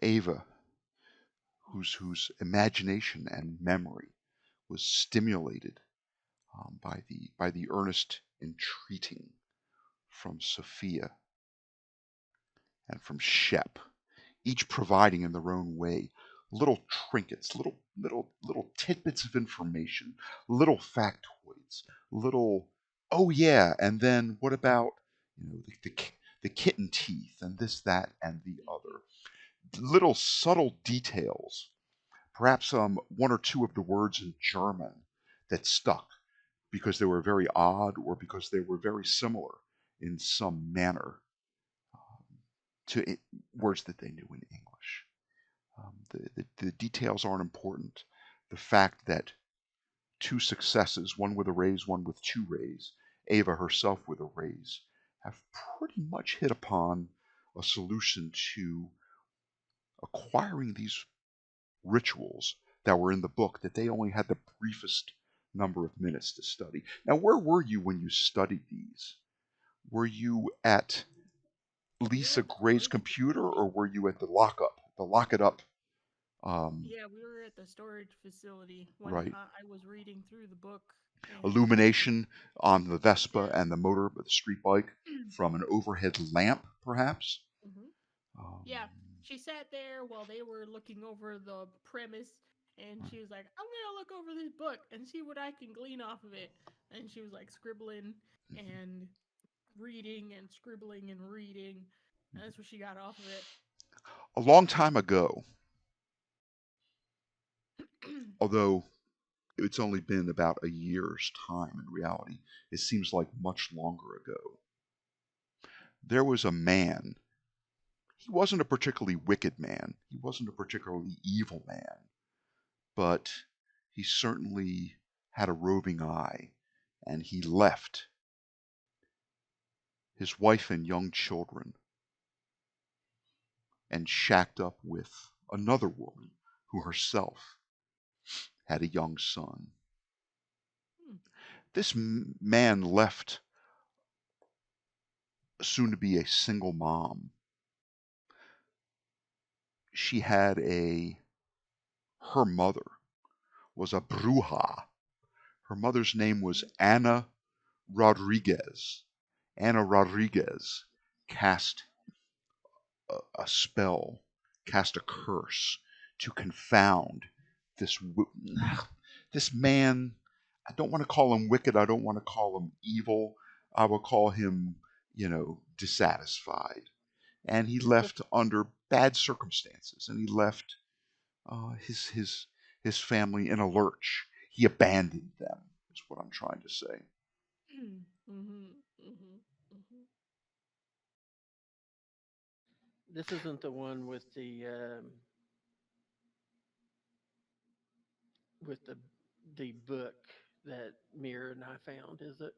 Ava, whose imagination and memory was stimulated by the earnest entreating from Sophia and from Shep, each providing in their own way little trinkets, little tidbits of information, little factoids, little oh yeah, and then what about the kitten teeth and this, that, and the other, little subtle details, perhaps one or two of the words in German that stuck because they were very odd or because they were very similar in some manner to words that they knew in English. The details aren't important. The fact that two successes, one with a raise, one with two raise, Ava herself with a raise, have pretty much hit upon a solution to acquiring these rituals that were in the book that they only had the briefest number of minutes to study. Now, where were you when you studied these? Were you at Lisa Gray's computer, or were you at the lock it up? Yeah, we were at the storage facility when Right. I was reading through the book, and Illumination on the Vespa yeah, and the motor, the street bike, from an overhead lamp, perhaps. hmm Um, yeah. She sat there while they were looking over the premise, and she was like, "I'm gonna look over this book and see what I can glean off of it." And she was like scribbling and reading and scribbling and reading. And that's what she got off of it. a long time ago, although it's only been about a year's time in reality, it seems like much longer ago. There was a man. He wasn't a particularly wicked man. He wasn't a particularly evil man, but he certainly had a roving eye, and he left his wife and young children and shacked up with another woman who herself had a young son. Hmm. This man left soon to be a single mom. She had her mother was a Bruja. Her mother's name was Anna Rodriguez. Anna Rodriguez cast a spell, cast a curse to confound this this man. I don't want to call him wicked. I don't want to call him evil. I will call him, dissatisfied. And he Is this left under bad circumstances, and he left uh, his his his family in a lurch. He abandoned them. Is what I'm trying to say. hmm hmm hmm this isn't the one with the book that Mirror and I found, is it?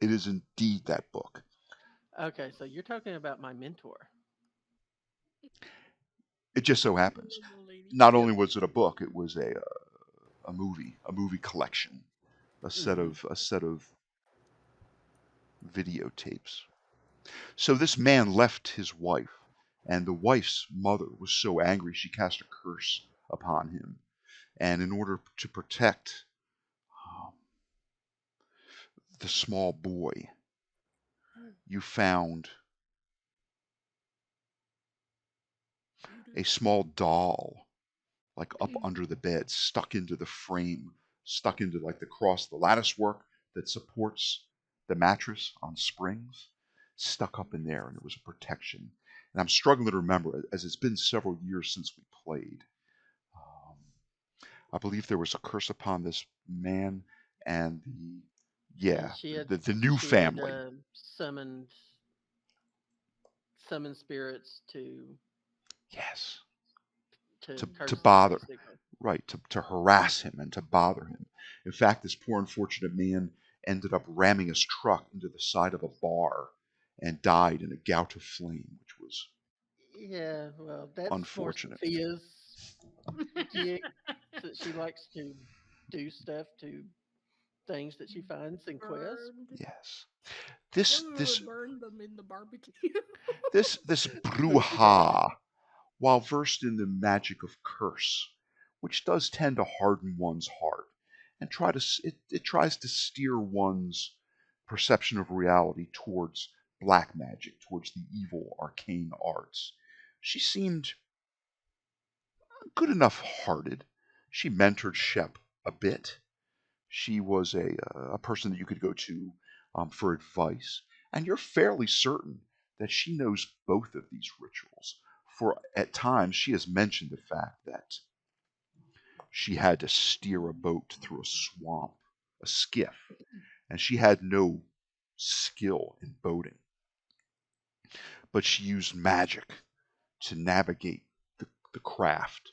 It is indeed that book. Okay, so you're talking about my mentor. It just so The happens. little lady. Not Yep. only was it a book, it was a movie collection, Mm-hmm. a set of videotapes. So this man left his wife, and the wife's mother was so angry she cast a curse upon him. And in order to protect um, the small boy, you found a small doll, like up under the bed, stuck into the frame, stuck into like the lattice work that supports the mattress on springs, stuck up in there, and it was a protection. And I'm struggling to remember, as it's been several years since we played. Um, I believe there was a curse upon this man and And the new she had family. summoned spirits Yes, to to curse him, bother, basically. right, to harass him and to bother him. In fact, this poor unfortunate man ended up ramming his truck into the side of a bar and died in a gout of flame, which was Yeah, well, that's more unfortunate. Sophia's gig. That she likes to do stuff to things that she finds in quests. Burned. Yes. Then This we this would burn them in the barbecue. this Who forgot? Bruja while versed in the magic of curse, which does tend to harden one's heart and it tries to steer one's perception of reality towards black magic, towards the evil arcane arts. She seemed good enough hearted. She mentored Shep a bit. She was a person that you could go to for advice, and you're fairly certain that she knows both of these rituals. For at times she has mentioned the fact that she had to steer a boat through a swamp, a skiff, and she had no skill in boating, but she used magic to navigate the craft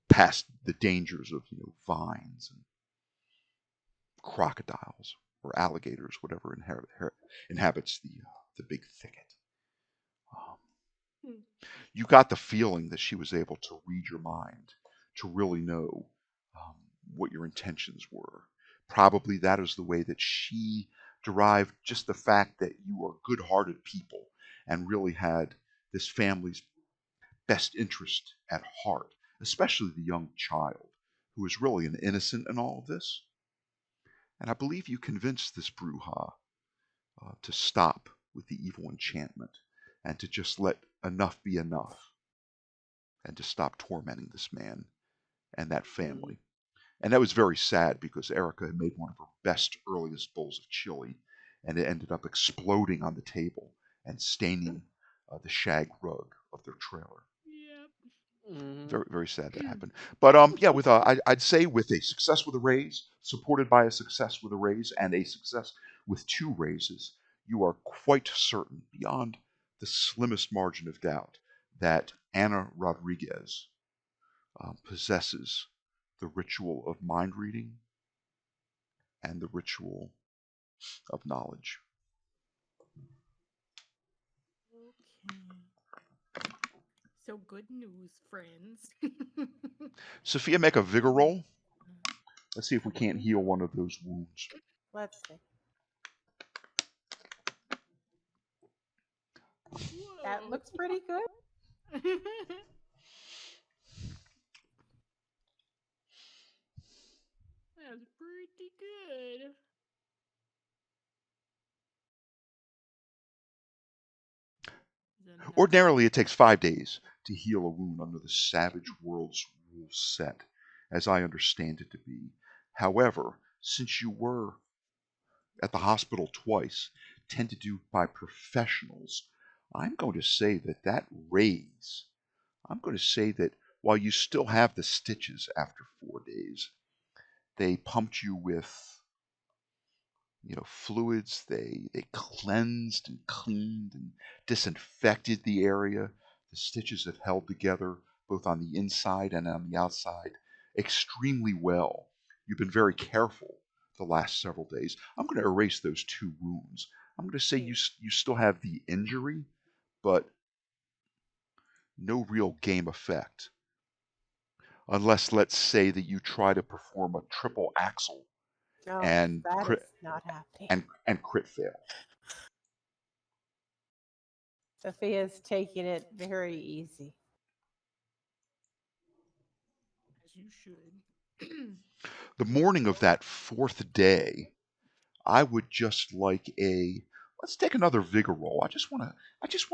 past the dangers of vines and crocodiles or alligators, whatever inhabits the big thicket. Um, Hmm. you got the feeling that she was able to read your mind, to really know um, what your intentions were. Probably that is the way that she derived just the fact that you are good-hearted people and really had this family's best interest at heart, especially the young child who is really an innocent in all of this. And I believe you convinced this Bruja to stop with the evil enchantment and to just let enough be enough and to stop tormenting this man and that family. And that was very sad because Erica had made one of her best, earliest bowls of chili, and it ended up exploding on the table and staining the shag rug of their trailer. Yep. Mm-hmm. Very, very sad that happened. But yeah, with I'd say with a success with a raise, supported by a success with a raise, and a success with two raises, you are quite certain, beyond the slimmest margin of doubt, that Anna Rodriguez possesses the ritual of mind reading and the ritual of knowledge. Okay. So good news, friends. Sophia, make a vigor roll. Let's see if we Okay. can't heal one of those wounds. Let's see. That Whoa. looks pretty good. That's pretty good. Ordinarily, it takes 5 days to heal a wound under the savage world's rule set, as I understand it to be. However, since you were at the hospital twice, tended to by professionals, I'm going to say that raise, I'm going to say that while you still have the stitches after 4 days, they pumped you with fluids. They cleansed and cleaned and disinfected the area. The stitches have held together both on the inside and on the outside extremely well. You've been very careful the last several days. I'm going to erase those two wounds. I'm going to say you still have the injury, but no real game effect. Unless, let's say, that you try to perform a triple axel Oh, and that crit is not happening. and crit fail. Sophia's taking it very easy. As you should. The morning of that fourth day, I would just like let's take another vigor roll. I just want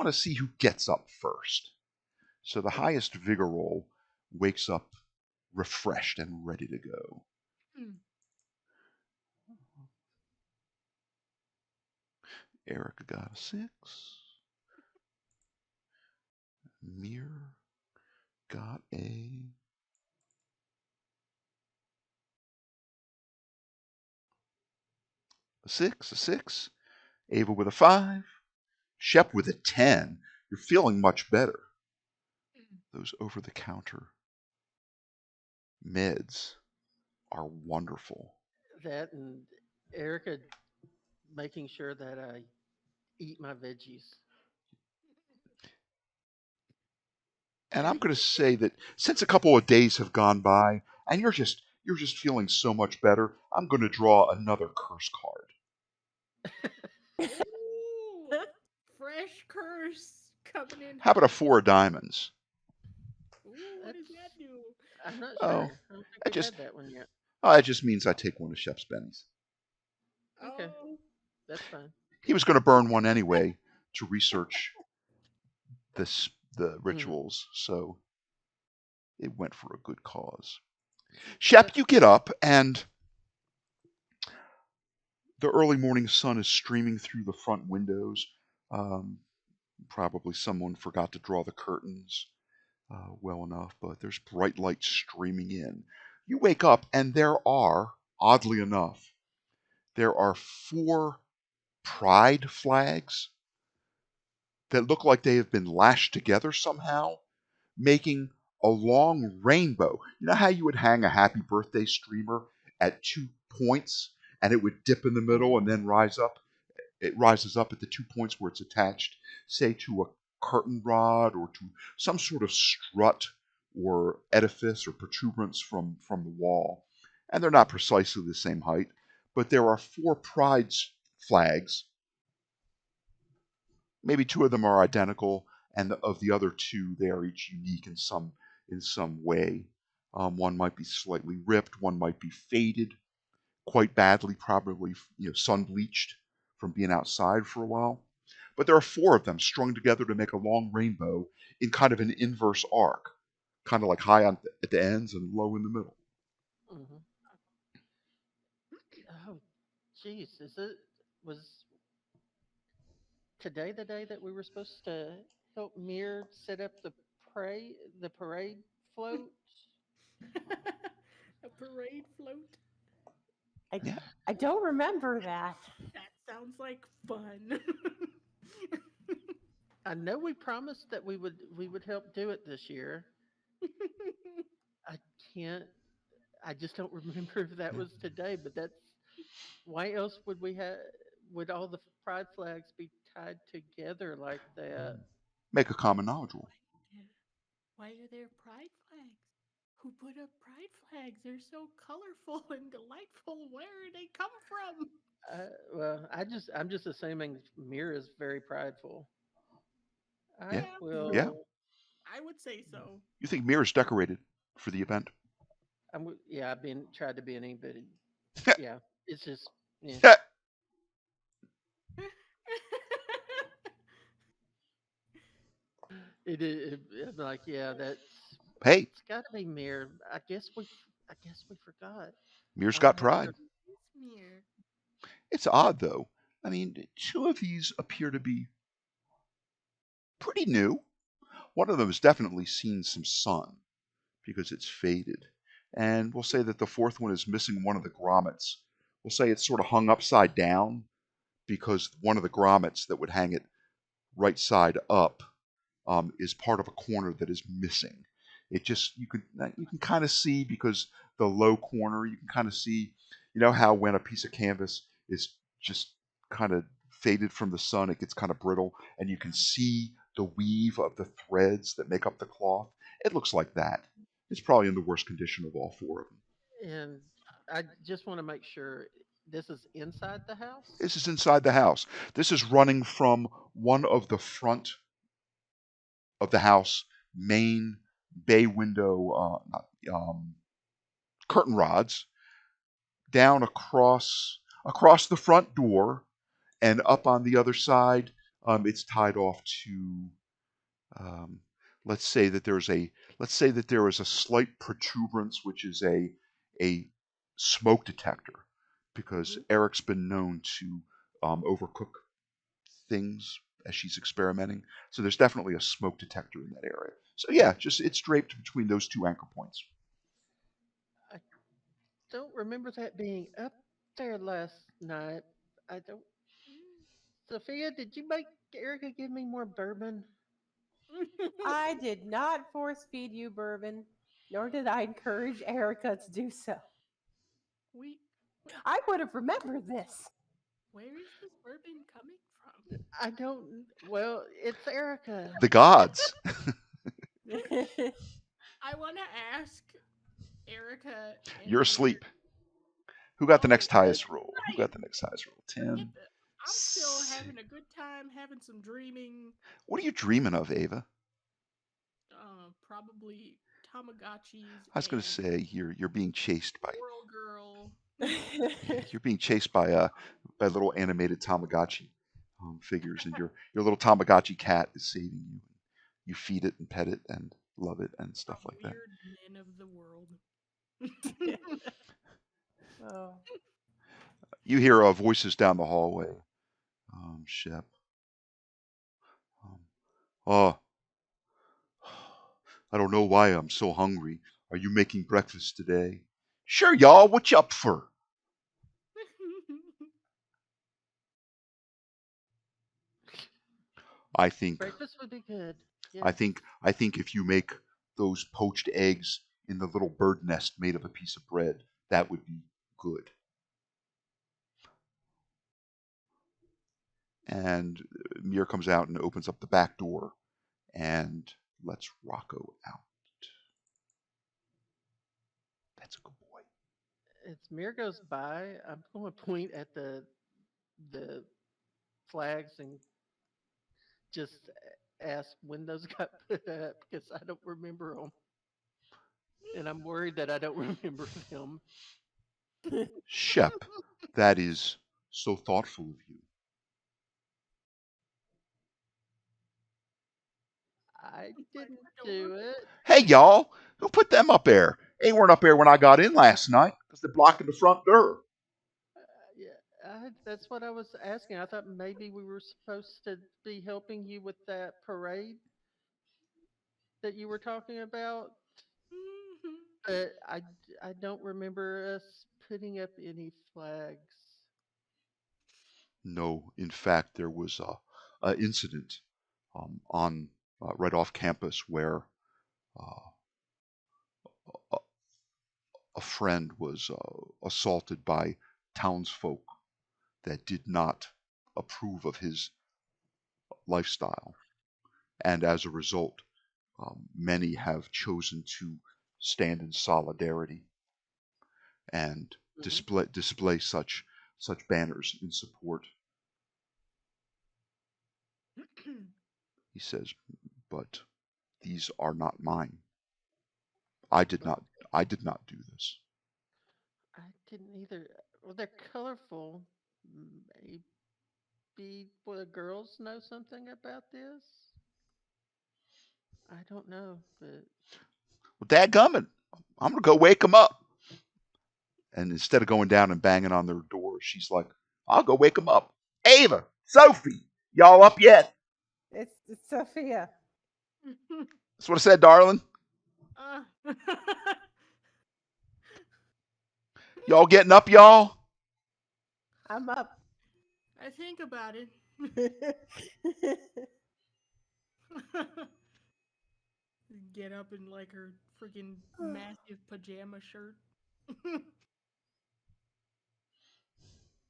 to see who gets up first. So the highest vigor roll wakes up refreshed and ready to go. Erica got a 6. Mir got a 6. Ava with a 5. Shep with a 10. You're feeling much better. Those over-the-counter meds are wonderful. That and Erica making sure that I eat my veggies. And I'm going to say that since a couple of days have gone by and you're just feeling so much better, I'm going to draw another curse card. Ooh, fresh curse coming in How about a hot. 4 of diamonds? Ooh, what does that That's do? I'm not Oh, sure. I don't think I we've just had that one yet. it just means I take one of Shep's bennies. Okay, Oh. that's fine. He was going to burn one anyway to research the Hmm. rituals, so it went for a good cause. Shep, That's you get up, and the early morning sun is streaming through the front windows. Um, Probably someone forgot to draw the curtains well enough, but there's bright light streaming in. You wake up, and oddly enough, there are 4 pride flags that look like they have been lashed together somehow, making a long rainbow. You know how you would hang a happy birthday streamer at 2 points and it would dip in the middle hmm and then rise up? It rises up at the 2 points where it's attached, say, to a curtain rod or to some sort of strut or edifice or protuberance from the wall. And they're not precisely the same height, but there are 4 pride flags. Maybe 2 of them are identical, and of the other 2, they are each unique in some way. One might be slightly ripped, one might be faded quite badly, probably sun bleached from being outside for a while. But there are 4 of them strung together to make a long rainbow in kind of an inverse arc, kind of like high at the ends and low in the middle. hmm Oh, jeez, was today the day that we were supposed to help Mir set up the parade float? A parade float? I, Yeah, I don't remember that. That sounds like fun. I know we promised that we would help do it this year. I can't. I just don't remember if that yeah. was today. But that's why else would we have? Would all the pride flags be tied together like that? Make a common knowledge roll. Yeah. Why are there pride flags? Who put up pride flags? They're so colorful and delightful. Where did they come from? Well, I'm just assuming Mir is very prideful. I Yeah, Yeah, yeah. will. I would say so. You think Mirror's decorated for the event? Yeah, I've been tried to be any, but yeah, it's just yeah. It is. I'm like, yeah, Hey, it's got to be Mir. I guess we forgot. Mirror's I'll got have pride. to. Smear. It's odd, though. I mean, 2 of these appear to be pretty new. One of them has definitely seen some sun because it's faded. And we'll say that the 4th one is missing one of the grommets. We'll say it's sort of hung upside down because one of the grommets that would hang it right side up is part of a corner that is missing. It just you can kind of see because the low corner you can kind of see, how when a piece of canvas is just kind of faded from the sun, it gets kind of brittle, and you can see the weave of the threads that make up the cloth. It looks like that. It's probably in the worst condition of all 4 of them. And I just want to make sure this is inside the house. This is inside the house. This is running from one of the front of the house main bay window curtain rods down across the front door and up on the other side. It's tied off to um, let's say that there is a slight protuberance, which is a smoke detector, because Mhm. Eric's been known to overcook things as she's experimenting. So there's definitely a smoke detector in that area. So yeah, just it's draped between those 2 anchor points. I don't remember that being up there last night. I don't. Sophia, did you make Erica give me more bourbon? I did not force feed you bourbon, nor did I encourage Erica to do so. we, I would have remembered this. where is this bourbon coming from? I don't. Well, it's Erica. The gods. I want to ask Erica and You're Mir. asleep. Who got the Oh, next Uh, highest roll? Who right. got the next highest roll? Forget 10. that. I'm still having a good time, having some dreaming. What are you dreaming of, Ava? Probably Tamagotchis I was going to and say you're being chased by Squirrel Girl. you're being chased by little animated Tamagotchi figures, and your little Tamagotchi cat is saving you. You feed it and pet it and love it and stuff From like that. weird men of the world. Oh. You hear voices down the hallway. Shep. Oh, I don't know why I'm so hungry. Are you making breakfast today? Sure, y'all. What you up for? I think Breakfast would be good. I Yes. think I think if you make those poached eggs in the little bird nest made of a piece of bread, that would be good. And Mir comes out and opens up the back door and lets Rocco out. That's a good boy. As Mir goes by, I'm going to point at the flags and just ask when those got put up because I don't remember them, and I'm worried that I don't remember them. Shep, that is so thoughtful of you. I Like didn't the door. do it. Hey, y'all, who put them up there? They weren't up there when I got in last night because they're blocking the front door. Yeah, that's what I was asking. I thought maybe we were supposed to be helping you with that parade that you were talking about, but I don't remember us putting up any flags. No, in fact, there was a incident on right off campus where uh, a, a friend was assaulted by townsfolk that did not approve of his lifestyle, and as a result, many have chosen to stand in solidarity and Hmm. display such banners in support. He says, but these are not mine. I did Well, not I did not do this. I didn't either. Well, they're colorful. Maybe the girls know something about this. I don't know, but Well, dadgummit, I'm gonna go wake them up. And instead of going down and banging on their door, she's like, I'll go wake them up. Ava, Sophie, y'all up yet? It's Sophia. That's what I said, darling. uh, Y'all getting up, y'all? I'm up. I think about it. Get up in like her freaking massive pajama shirt.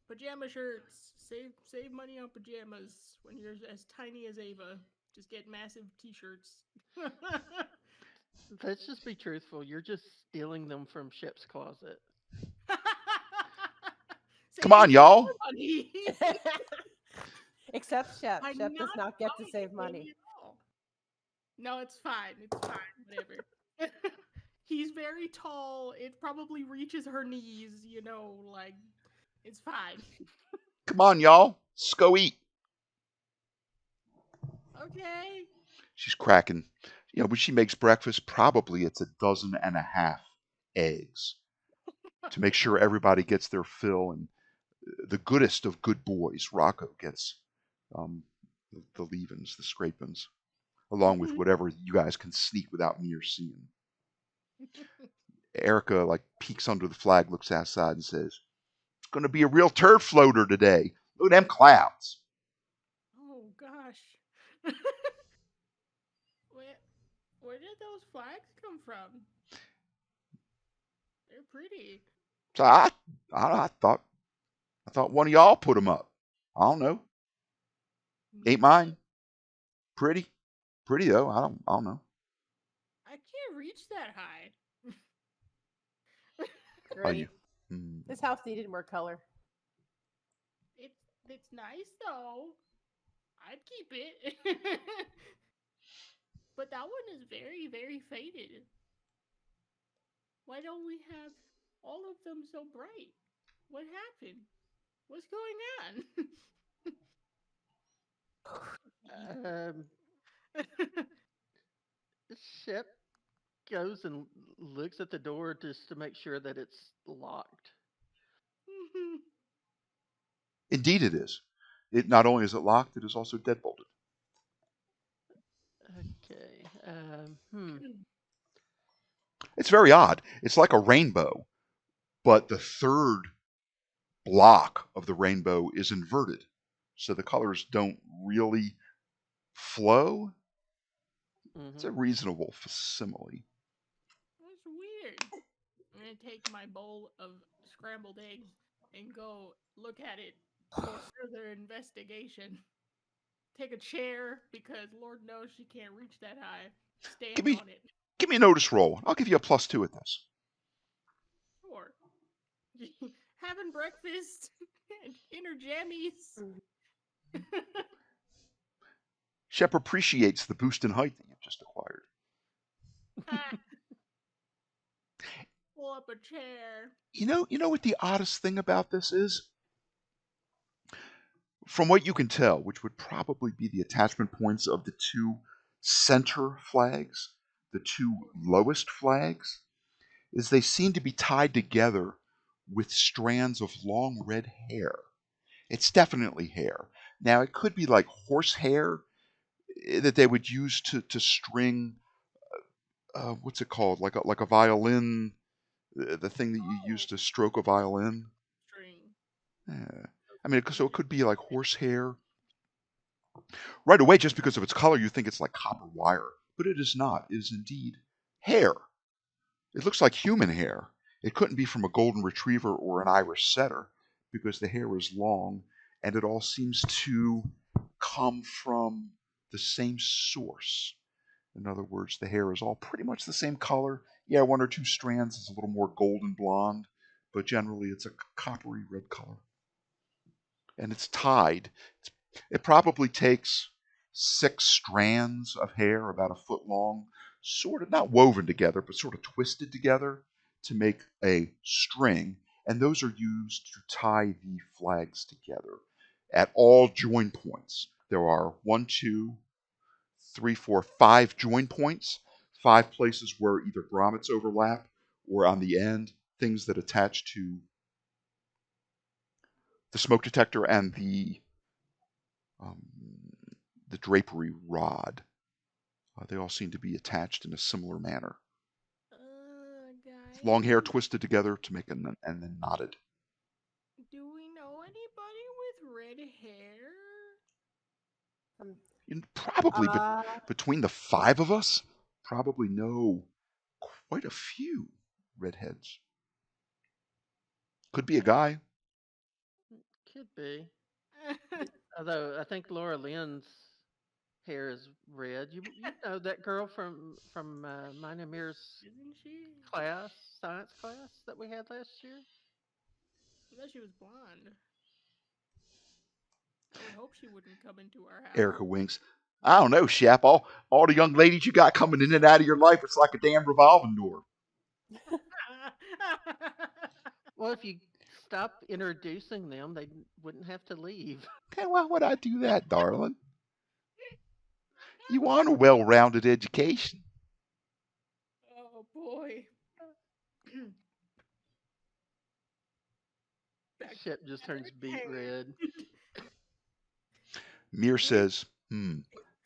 Pajama shirts. Save money on pajamas when you're as tiny as Ava. Just get massive t-shirts. let's just be truthful. You're just stealing them from Shep's closet. Come Saving on, y'all. more money. Except Shep. I'm Shep does not not get to buying save any money. at all. No, it's fine. It's fine. Whatever. He's very tall. It probably reaches her knees, like it's fine. Come on, y'all. Let's go eat. Okay. She's cracking. When she makes breakfast, probably it's a dozen and a half eggs to make sure everybody gets their fill. And the goodest of good boys, Rocco, gets um, the leavings, the scrapings, along with whatever you guys can sneak without me or seeing. Erica like peeks under the flag, looks outside, and says, "It's going to be a real turd floater today. Look at them clouds." Oh gosh. where where did those flags come from? They're pretty. So I thought one of y'all put them up. I don't know. Ain't Maybe. mine pretty? Pretty though. I don't know. I can't reach that high. Are you? Great. This house needed more color. It's It's nice though. I'd keep it. But that one is very, very faded. Why don't we have all of them so bright? What happened? What's going Um, Shep goes and looks at the door just to make sure that it's locked. on? Indeed, it is. It not only is it locked, it is also deadbolted. Okay. It's very odd. It's like a rainbow, but the third block of the rainbow is inverted, so the colors don't really flow. It's Mm-hmm. a reasonable facsimile. That's weird. I'm gonna take my bowl of scrambled eggs and go look at it for further investigation. Take a chair because Lord knows she can't reach that high. Give Stand me on it. give me a notice roll. I'll give you a +2 at this. Sure. Having breakfast, inner jammies. Shep appreciates the boost in height that you've just acquired. Pull up a chair. You know what the oddest thing about this is? From what you can tell, which would probably be the attachment points of the two center flags, the two lowest flags, is they seem to be tied together with strands of long red hair. It's definitely hair. Now, it could be like horse hair that they would use to string, what's it called? Like a violin, the thing that you use Oh, to stroke a violin. string. Yeah. I mean, so it could be like horse hair. Right away, just because of its color, you think it's like copper wire, but it is not. It is indeed hair. It looks like human hair. It couldn't be from a golden retriever or an Irish setter because the hair is long and it all seems to come from the same source. In other words, the hair is all pretty much the same color. Yeah, one or two strands is a little more golden blonde, but generally it's a coppery red color. And it's tied. It probably takes 6 strands of hair, about a foot long, sort of not woven together, but sort of twisted together to make a string. And those are used to tie the flags together at all join points. There are 1, 2, 3, 4, 5 join points, 5 places where either grommets overlap or on the end, things that attach to the smoke detector and um, the drapery rod. They all seem to be attached in a similar manner. Long hair Guys, twisted together to make and then knotted. do we know anybody with red hair? Um, You probably, but uh, between the 5 of us, probably know quite a few redheads. Could be a guy. Could be. Although I think Laura Lynn's hair is red. You know that girl from mine and Mir's Isn't she? class, science class that we had last year. I thought she was blonde. I would hope she wouldn't come into our house. Erica winks. I don't know, Shep. All the young ladies you got coming in and out of your life, it's like a damn revolving door. Well, if you stop introducing them, they wouldn't have to leave. Okay, why would I do that, darling? You want a well-rounded education. Oh boy. Back Shep just turns beet red. Mir Weird. says,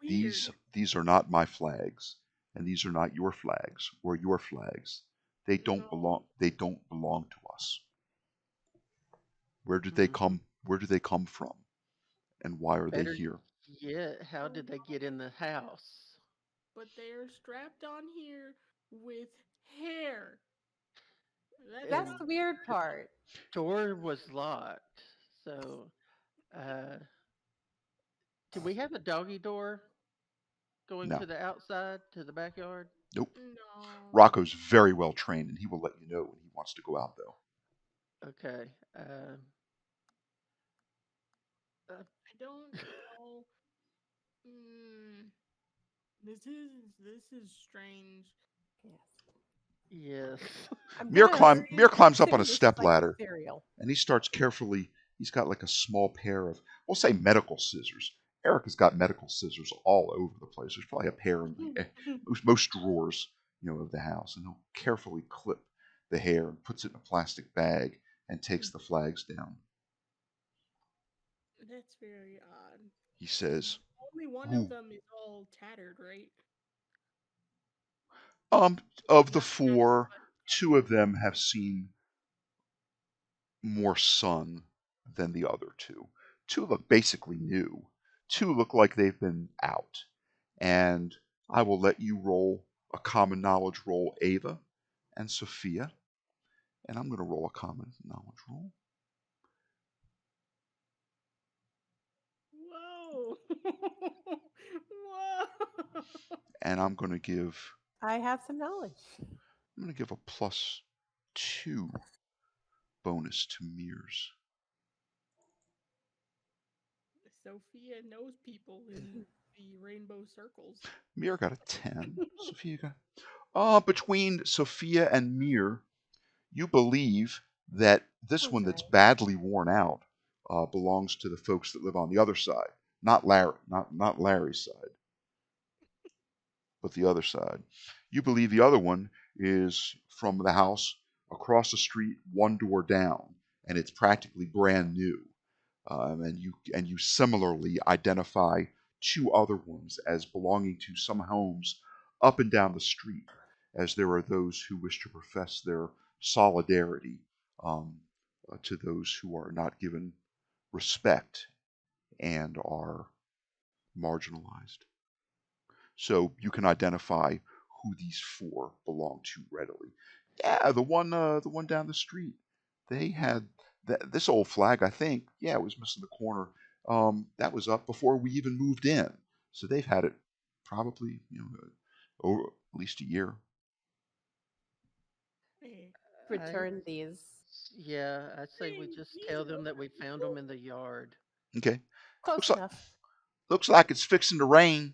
Weird. these are not my flags, and these are not your flags or your flags. They don't No. belong to us. Where did they Hmm. come where do they come from? And why are they Better here? yet, how Oh, did they get in the house? but they're strapped on here with hair. That that's And the doesn't. weird part. door was locked. So, uh, do we have a doggy door going No. to the outside to the backyard? Nope. No. Rocco's very well trained and he will let you know when he wants to go out though. Okay. Uh, I don't know. Mm, this is strange. yes. I'm Mir gonna climb Mir climbs up on consider a this step like ladder cereal. and he starts carefully. He's got like a small pair of, we'll say, medical scissors. Eric has got medical scissors all over the place. There's probably a pair in most drawers, of the house, and he'll carefully clip the hair and puts it in a plastic bag and takes the flags down. That's very odd. He says, Only one of "Ooh, them is all tattered, right? um, of the Not tattered, four, but two of them have seen more sun than the other two. Two look basically new. Two look like they've been out. And I will let you roll a common knowledge roll, Ava and Sophia. And I'm going to roll a common knowledge roll. whoa, whoa. And I'm going to give I have some knowledge. a +2 bonus to Mears. Sophia knows people in the rainbow circles. Mir got a 10. Sophia got. Between Sophia and Mir, you believe that this That's one that's right. badly worn out belongs to the folks that live on the other side, not Larry, not Larry's side, but the other side. You believe the other one is from the house across the street, one door down, and it's practically brand new. And you similarly identify two other ones as belonging to some homes up and down the street, as there are those who wish to profess their solidarity um, to those who are not given respect and are marginalized. So you can identify who these four belong to readily. Yeah, the one down the street. They had this old flag. I think. Yeah, it was missing the corner. That was up before we even moved in. So they've had it probably over at least a year. Hey, I Return these. yeah, I say we hey, just these tell are them that we other found them people. in the yard. Okay. Close Looks like enough. looks like it's fixing to rain.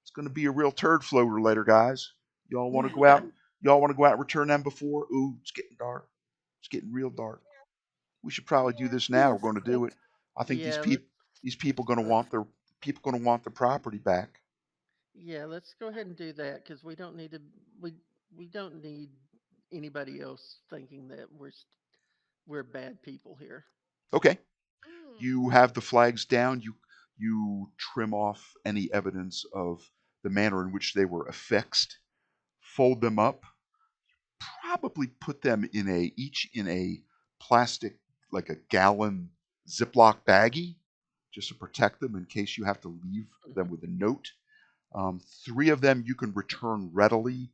It's going to be a real turd floater later, guys. Y'all want to go out? Y'all want to go out and return them before? Ooh, it's getting dark. It's getting real dark. We should probably do Yeah, this now. Yes, We're going to do quick. it. I think these Yeah, people these people going to let's want their property back. yeah, let's go ahead and do that because we we don't need anybody else thinking that we're bad people here. Okay. mm, You have the flags down. You trim off any evidence of the manner in which they were affixed. Fold them up. Probably put them each in a plastic, like a gallon Ziploc baggie, just to protect them in case you have to leave them with a note. Three of them you can return readily.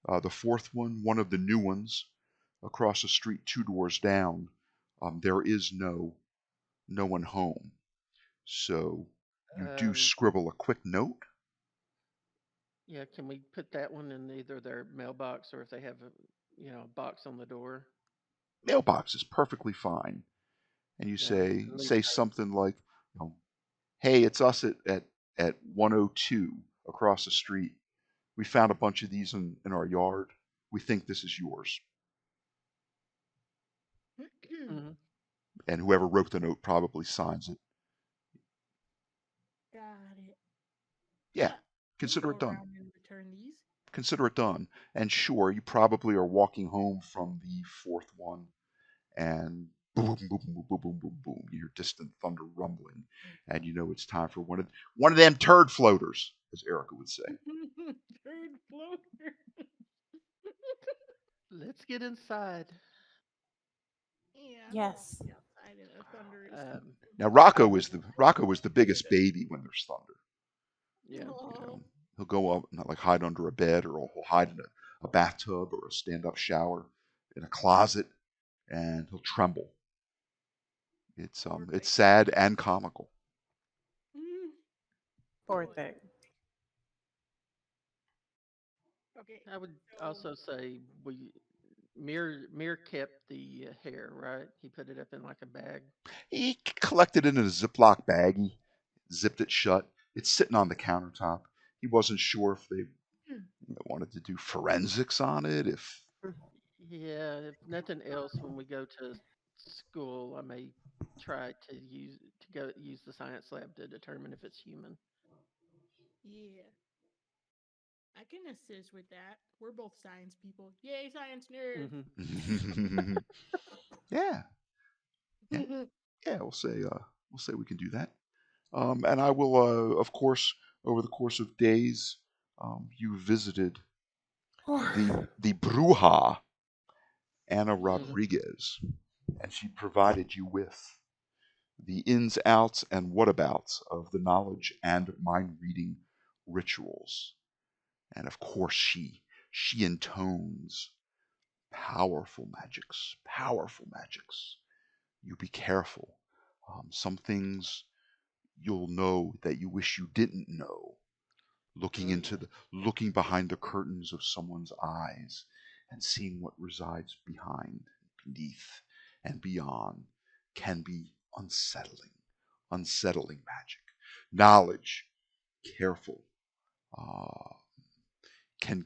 The fourth one of the new ones, across the street, two doors down. There is no one home, so you do Um, scribble a quick note. yeah, can we put that one in either their mailbox or if they have a box on the door? Mailbox is perfectly fine, and you Yeah, say and leave say something like, "Hey, it's us at 102 across the street. We found a bunch of these in our yard. We think this is yours." mhm. And whoever wrote the note probably signs it. got it. Yeah, We can consider go it done. around and return these. Consider it done. And sure, you probably are walking home from the fourth one, and boom, boom, boom, boom, boom, boom, boom, boom. You hear distant thunder rumbling, and you know it's time for one of them turd floaters, as Erica would say. Third floater. Let's get inside. Yeah, I don't want to Yes. be outside in a thunderous. Um, Now I Rocco would, is the biggest baby when there's thunder. yeah. You Oh, know, he'll go up and like hide under a bed, or he'll hide in a bathtub or a stand-up shower, in a closet, and he'll tremble. poor It's baby. sad and comical. Mm, Poor boy. thing. Okay, I would so also say Mir kept the hair, right? He put it up in like a bag. He collected it in a Ziploc bag. He zipped it shut. It's sitting on the countertop. He wasn't sure if they wanted to do forensics on it. If Yeah, if nothing else, when we go to school, I may try to go use the science lab to determine if it's human. Yeah. I can assist with that. We're both science people. Yay, science nerd. Hmm. yeah, yeah, yeah, we'll say we can do that. And I will, of course, over the course of days, you visited the Bruja, Anna Hmm. Rodriguez, and she provided you with the ins, outs, and whatabouts of the knowledge and mind reading rituals. And of course, she intones powerful magics, powerful magics. You be careful. Some things you'll know that you wish you didn't know. Oh yes. Looking behind the curtains of someone's eyes and seeing what resides behind, beneath, and beyond can be unsettling magic. Knowledge, careful, uh, can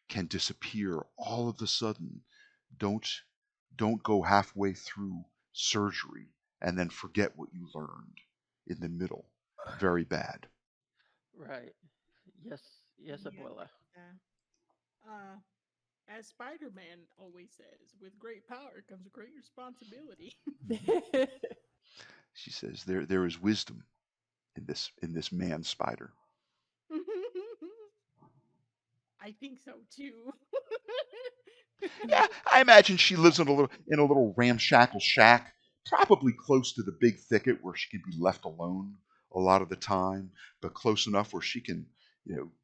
can disappear all of a sudden. Don't don't go halfway through surgery and then forget what you learned in the middle. Very bad. Right. Yes. Yes, Yeah. Abuela. As Spider Man always says, with great power comes great responsibility. Mhm. She says there is wisdom in this man spider. I think so too. Yeah, I imagine she lives in a little ramshackle shack, probably close to the big thicket where she can be left alone a lot of the time, but close enough where she can,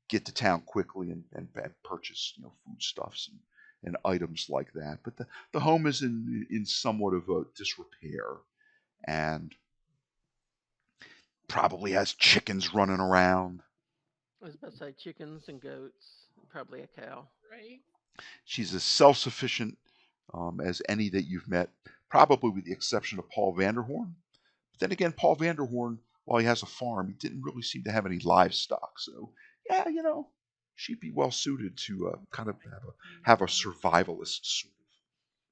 get to town quickly and purchase, foodstuffs and items like that. But the home is in somewhat of a disrepair and probably has chickens running around. I was about to say chickens and goats, probably a cow. Right? She's as self sufficient as any that you've met, probably with the exception of Paul Vanderhorn. But then again, Paul Vanderhorn, while he has a farm, he didn't really seem to have any livestock. So, yeah, she'd be well suited to kind of have a survivalist sort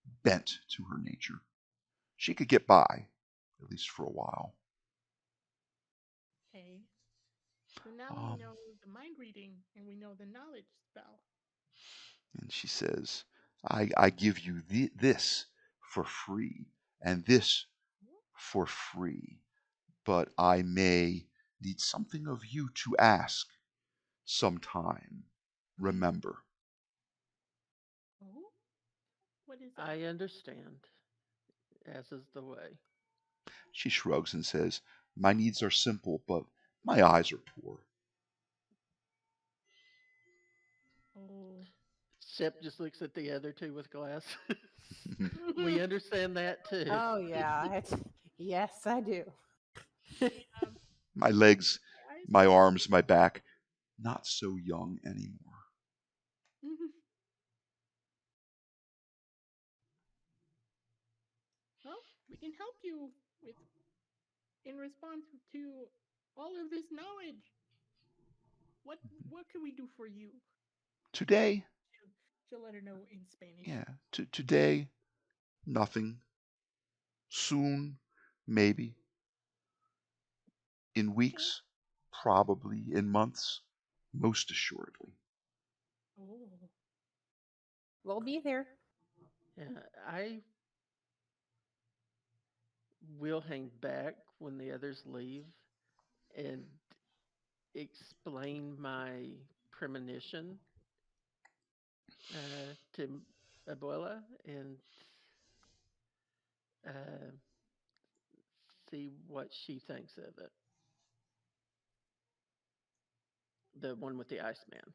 of bent to her nature. She could get by, at least for a while. Okay. So now we Um, know the mind reading and we know the knowledge spell. and she says, I give you this for free, and this for free, but I may need something of you to ask sometime. Remember. Oh? What is that? I understand, as is the way. She shrugs and says, my needs are simple, but my eyes are poor. Oh. Shep just looks at the other two with glasses. We understand that too. Oh yeah, yes, I do. Yeah, My legs, my eyes my are. arms, my back, not so young anymore. Well, we can help you with in response to all of this knowledge. What what can we do for you? Today, She'll, she'll let her know in Spanish. yeah, today, nothing. Soon, maybe. In Okay. weeks, probably. In months, most assuredly. Oh. We'll be there. Yeah, I will hang back when the others leave and explain my premonition to Abuela and uh, see what she thinks of it. The one with the Iceman.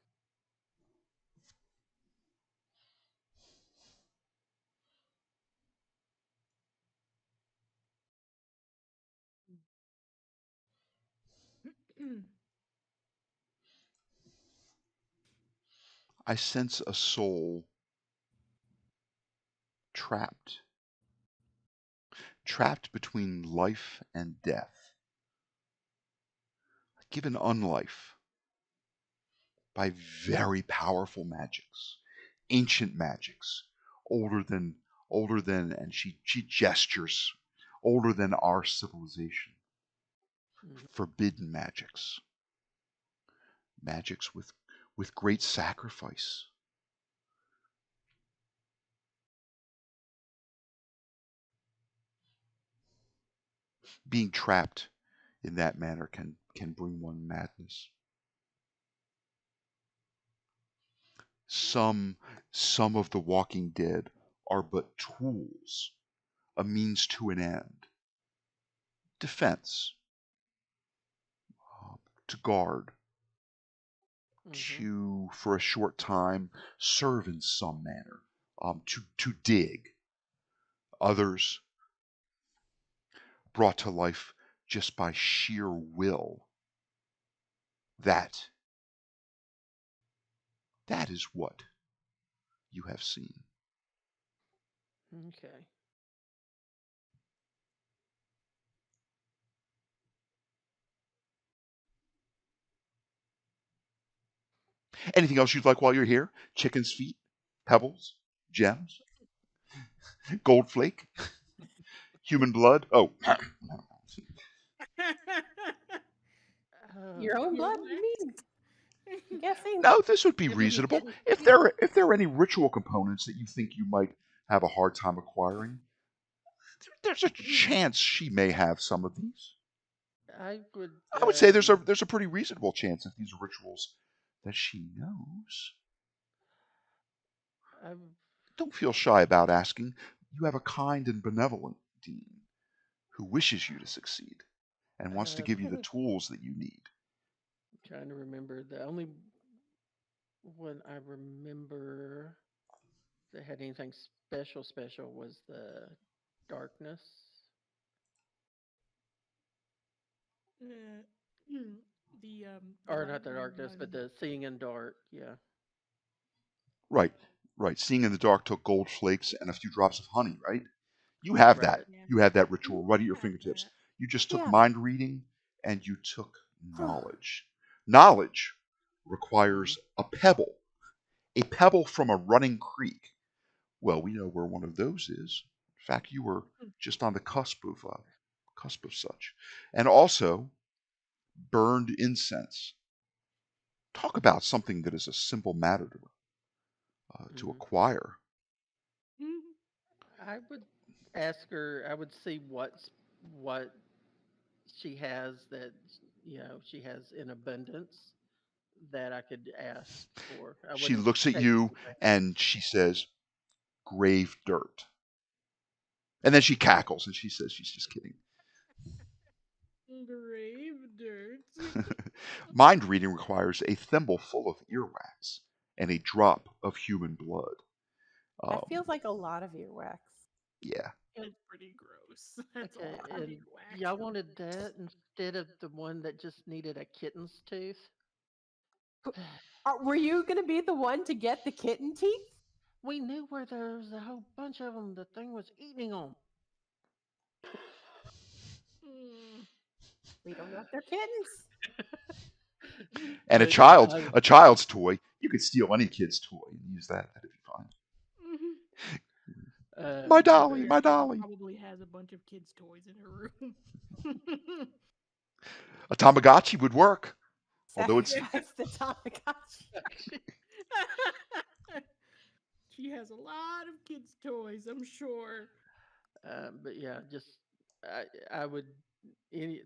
I sense a soul trapped. Trapped between life and death, given unlife by very powerful magics, ancient magics, older than and she gestures older than our civilization. Forbidden magics. Magics with great sacrifice. Being trapped in that manner can bring one madness. Some of the walking dead are but tools, a means to an end. Defense, to guard, to, for a short time, serve in some manner, to dig. Others brought to life just by sheer will. That is what you have seen. Okay. Anything else you'd like while you're here? Chicken's feet, pebbles, gems, gold flake, human blood. Oh, Your own blood, you mean? I'm guessing. no, this would be Give me reasonable. kitten If feet. there are any ritual components that you think you might have a hard time acquiring, there's a chance she may have some of these. I would. I would say there's a pretty reasonable chance that these are rituals that she knows. I, Don't feel shy about asking. You have a kind and benevolent dean who wishes you to succeed and wants to give you the tools that you need. trying to remember. The only one I remember that had anything special was the darkness. The Or light not the darkness, but the seeing in dark. Yeah. Right, right. Seeing in the dark took gold flakes and a few drops of honey, right? You have that. Right. Yeah. You have that ritual right at your Have fingertips. that. You just took Yeah. mind reading and you took knowledge. Knowledge requires a pebble from a running creek. Well, we know where one of those is. In fact, you were just on the cusp of such. And also burned incense. Talk about something that is a simple matter to acquire. I would ask her. I would see what she has that she has in abundance that I could ask for. I She wouldn't looks at take you anything. and she says, grave dirt. And then she cackles and she says she's just kidding. Grave dirt. Mind reading requires a thimble full of earwax and a drop of human blood. That feels like a lot of earwax. Yeah. It's pretty gross. That's a Okay, lot of and earwax. y'all wanted that instead of the one that just needed a kitten's tooth. Were you going to be the one to get the kitten teeth? We knew where there was a whole bunch of them. The thing was eating them. We don't know if they're kittens. And But a child's toy, you could steal any kid's toy and use that. That'd be fine. My dolly, my dolly. Probably has a bunch of kids' toys in her room. A Tamagotchi would work. Although it's Sacrifice the Tamagotchi. She has a lot of kids' toys, I'm sure. but yeah, just I would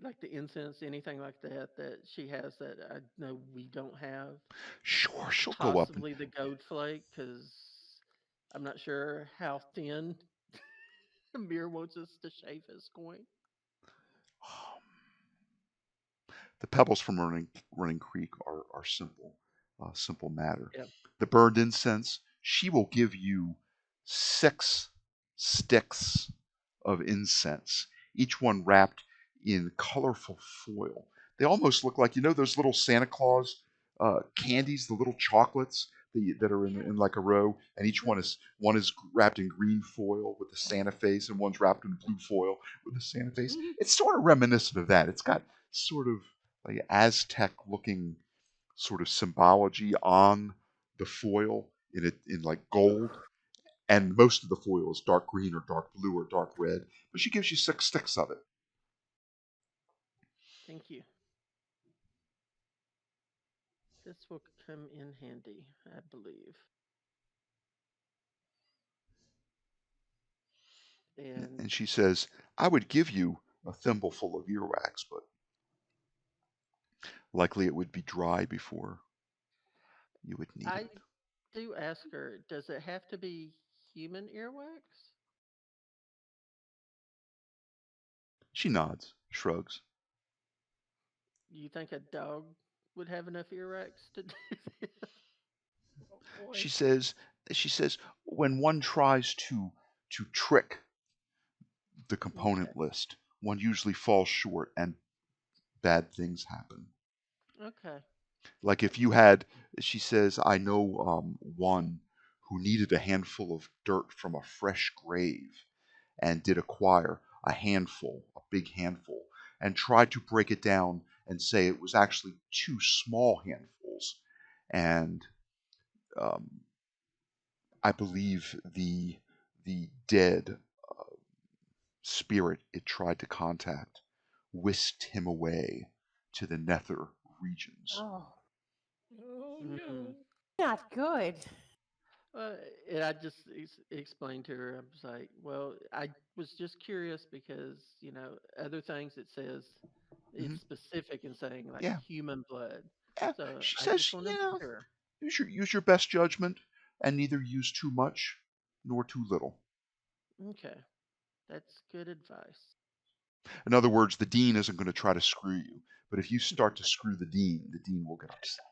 like the incense, anything like that she has that I know we don't have. sure she'll go up and Possibly the gold flake because I'm not sure how thin Amir wants us to shave his coin. the pebbles from running creek are simple matter. Yep. The burned incense, she will give you 6 sticks of incense, each one wrapped in colorful foil. They almost look like those little Santa Claus candies, the little chocolates, that are in like a row, and each one is wrapped in green foil with the Santa face, and one's wrapped in blue foil with the Santa face. It's sort of reminiscent of that. It's got sort of like Aztec looking sort of symbology on the foil in like gold, and most of the foil is dark green or dark blue or dark red. But she gives you 6 sticks of it. Thank you. This will come in handy, I believe. And And she says, I would give you a thimbleful of earwax, but likely it would be dry before you would need I it. do ask her, does it have to be human earwax? She nods, shrugs. You think a dog would have enough earwax to do this? Oh boy. She says, when one tries to trick the component list, one usually falls short and bad things happen. Okay. Like if you had, she says, I know one who needed a handful of dirt from a fresh grave and did acquire a handful, a big handful, and tried to break it down and say it was actually 2 small handfuls. And I believe the dead spirit it tried to contact whisked him away to the nether regions. Oh, Oh Mm. no. not good. And I just explained to her, I was like, well, I was just curious because, other things it says, Mhm. it's specific in saying like Yeah. human blood. Yeah. So She I says, just wanted to be sure. use your best judgment and neither use too much nor too little. Okay. That's good advice. In other words, the dean isn't going to try to screw you, but if you start to screw the dean will get upset.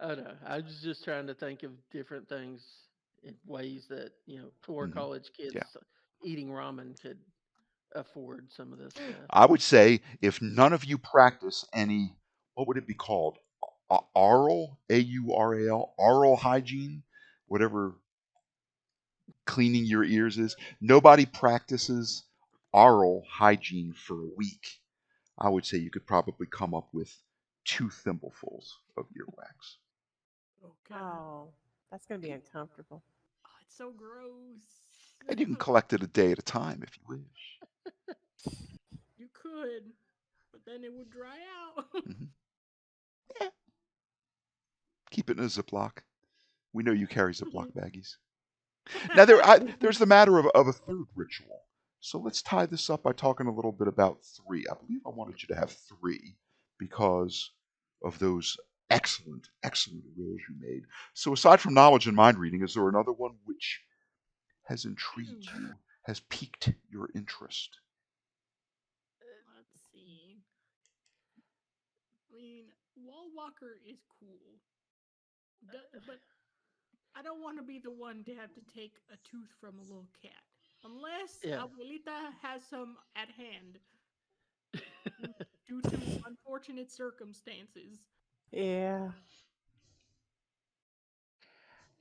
Oh no, I was just trying to think of different things in ways that, poor Mhm. college kids Yeah. eating ramen could afford some of this stuff. I would say if none of you practice any, what would it be called? Oral, AURAL, oral hygiene, whatever cleaning your ears is. Nobody practices oral hygiene for a week. I would say you could probably come up with 2 thimblefuls of earwax. Oh god. Oh, that's going to be uncomfortable. Oh, it's so gross. And you can collect it a day at a time if you wish. You could, but then it would dry out. Mm-hmm. Yeah. Keep it in a Ziploc. We know you carry Ziploc baggies. Now there's the matter of a third ritual. So let's tie this up by talking a little bit about 3. I believe I wanted you to have 3 because of those excellent rolls you made. So aside from knowledge and mind reading, is there another one which has intrigued you, has piqued your interest? Let's see. I mean, Wall Walker is cool, but I don't want to be the one to have to take a tooth from a little cat, unless Yeah. Abuelita has some at hand due to unfortunate circumstances. Yeah.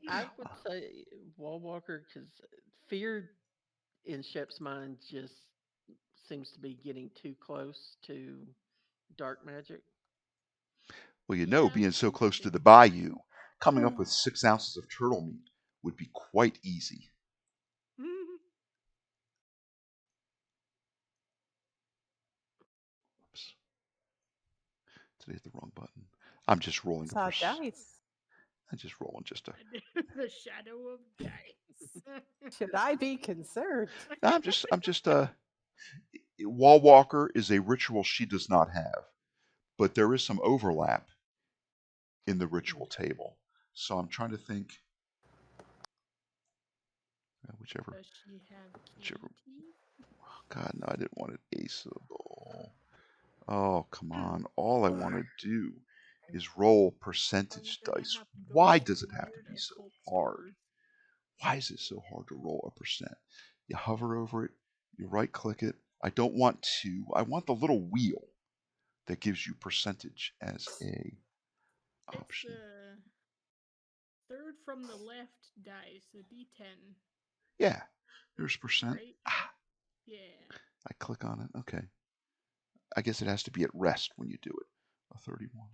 I would say Wall Walker because fear in Shep's mind just seems to be getting too close to dark magic. Well, Yeah, being so I can close to see the that. bayou, coming up with 6 ounces of turtle meat would be quite easy. Oops. Did I hit the wrong button? I'm just rolling Saw dice. I'm just rolling just a. The shadow of dice. Should I be concerned? I'm just Wall Walker is a ritual she does not have, but there is some overlap in the ritual table. So I'm trying to think. Whichever. Does she have Whichever. kitty teeth? Oh, God, no, I didn't want it aceable. Oh, come on. All I want to do is roll Are we percentage gonna dice. have to go Why to does it have to weird be so occult hard? stores? Why is it so hard to roll a percent? You hover over it, you right click it. I don't want to. I want the little wheel that gives you percentage as a It's option. the third from the left dice, the D10, Yeah, there's percent. right? Yeah. I click on it. Okay. I guess it has to be at rest when you do it. A 31.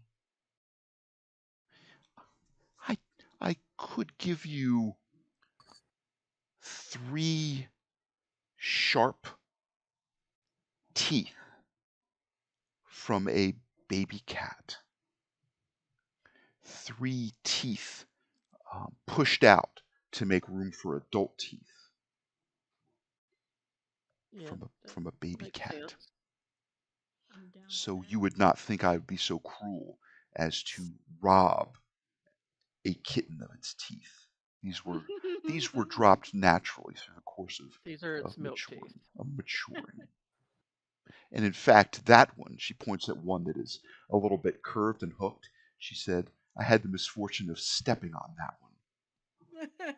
I could give you 3 sharp teeth from a baby cat. 3 teeth pushed out to make room for adult teeth Yeah, from a baby makes cat. sense. I'm down So for you would not think I would be so cruel as to rob a kitten of its teeth. These were dropped naturally through the course These are its of milk maturing. teeth. Of maturing. And in fact, that one, she points at one that is a little bit curved and hooked. She said, I had the misfortune of stepping on that one.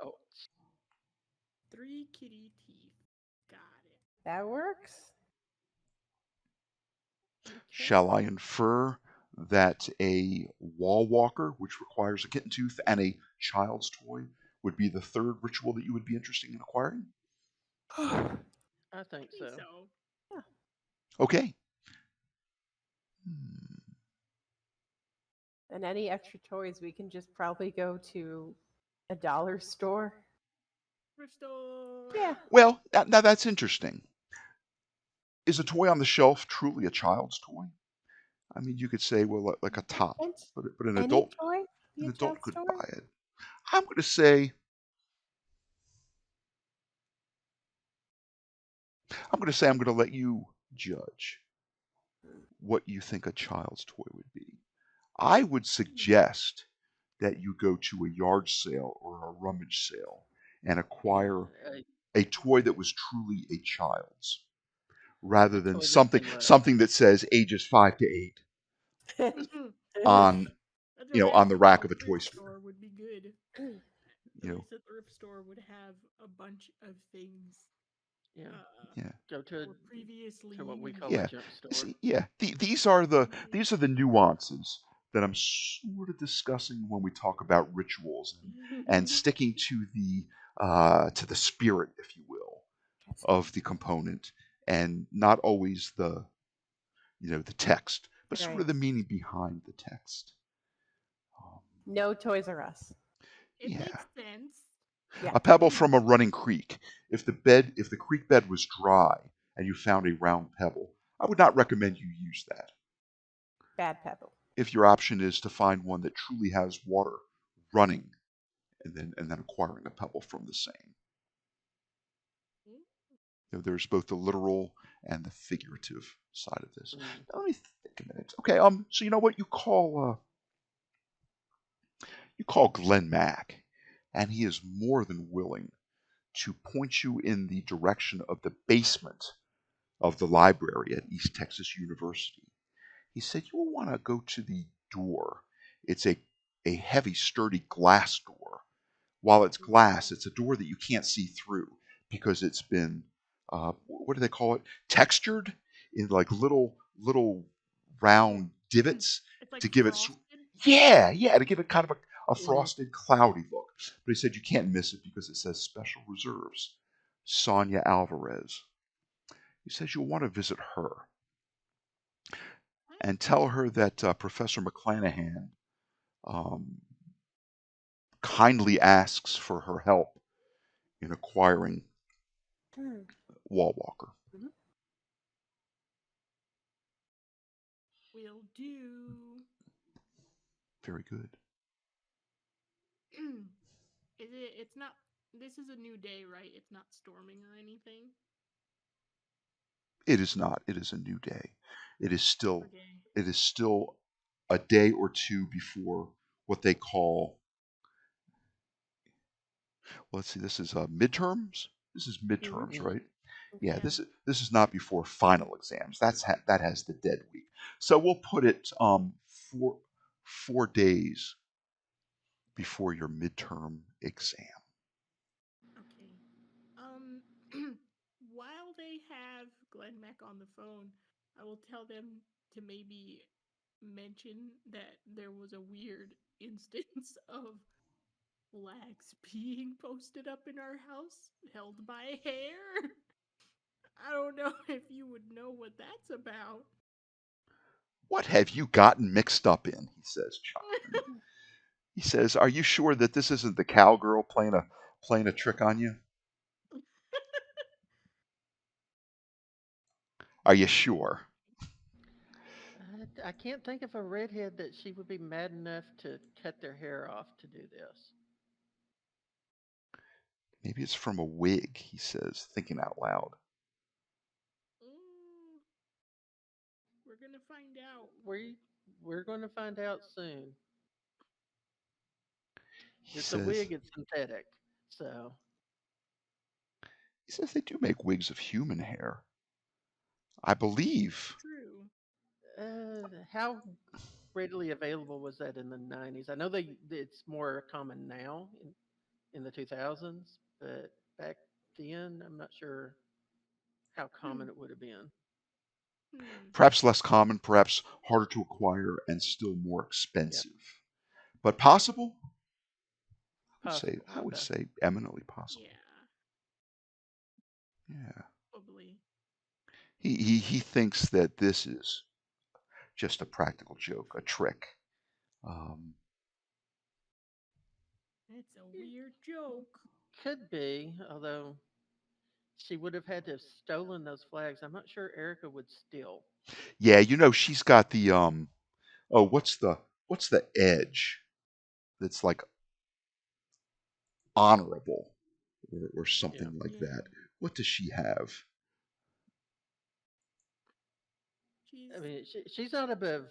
Oh, 3 kitty teeth. Got it. That works. Okay. Shall I infer that a wall walker, which requires a kitten tooth, and a child's toy would be the third ritual that you would be interested in acquiring? I think I think so. so. Okay. And any extra toys, we can just probably go to a dollar store. Thrift store. Yeah. Well, now that's interesting. Is a toy on the shelf truly a child's toy? I mean, you could say, well, like a top, And but an any adult toy? Be a child's could toy? buy it. I'm going to say I'm going to let you judge what you think a child's toy would be. I would suggest that you go to a yard sale or a rummage sale and acquire a toy that was truly a child's, rather than toy that's been left. something that says ages 5 to 8 on That's why I on the said rack a of a toy thrift store. store would be good. At You know, least a thrift store would have a bunch of things. Yeah. yeah. Go to Were previously to what we call Yeah. a junk store. See, yeah. These are the nuances that I'm sort of discussing when we talk about rituals and sticking to the spirit, if you will, of the component, and not always the text, but sort Right. of the meaning behind the text. No Toys R Us. It Yeah. makes sense. Yeah. A pebble from a running creek. If the creek bed was dry and you found a round pebble, I would not recommend you use that. Bad pebble. If your option is to find one that truly has water running, and then acquiring a pebble from the same. There's both the literal and the figurative side of this. Now, let me think a minute. Okay, so you know what, you call Glenn Mack, and he is more than willing to point you in the direction of the basement of the library at East Texas University. He said you will want to go to the door. It's a heavy, sturdy glass door. While it's glass, it's a door that you can't see through because it's been, what do they call it? Textured in like little round divots It's like to give it, frosted. to give it kind of a frosted, cloudy look. But he said you can't miss it because it says Special Reserves, Sonia Alvarez. He says you'll want to visit her and tell her that Professor McClanahan kindly asks for her help in acquiring Wall Walker. Will do. Very good. It's not. This is a new day, right? It's not storming or anything. It is not. It is a new day. It is still. Okay. It is still a day or two before what they call. Well, let's see. This is midterms. This is midterms, right? Yeah. Yeah. This is not before final exams. That has the dead week. So we'll put it 4 days before your midterm exam. Okay. While they have Glenn Mack on the phone, I will tell them to maybe mention that there was a weird instance of flags being posted up in our house held by hair. I don't know if you would know what that's about. What have you gotten mixed up in? He says, chuckling. He says, "Are you sure that this isn't the cowgirl playing a trick on you? Are you sure?" I can't think of a redhead that she would be mad enough to cut their hair off to do this. Maybe it's from a wig, he says, thinking out loud. Mm, we're gonna find out. We're going to find out soon. He It's a says, wig. It's synthetic. So he says they do make wigs of human hair. I believe. True. how readily available was that in the 90s? I know it's more common now in the 2000s, but back then I'm not sure how Hmm. common it would have been. Hmm. Perhaps less common, perhaps harder to acquire, and still more Yeah, expensive. But possible? possible. I would Okay. say eminently possible. Yeah. Yeah. Probably. He thinks that this is just a practical joke, a trick. Um, It's a weird joke. Could be, although she would have had to have stolen those flags. I'm not sure Erica would steal. yeah, she's got the oh, what's the edge that's like honorable or Yeah. something like that. Yeah. What does she have? She's. I mean, she's not above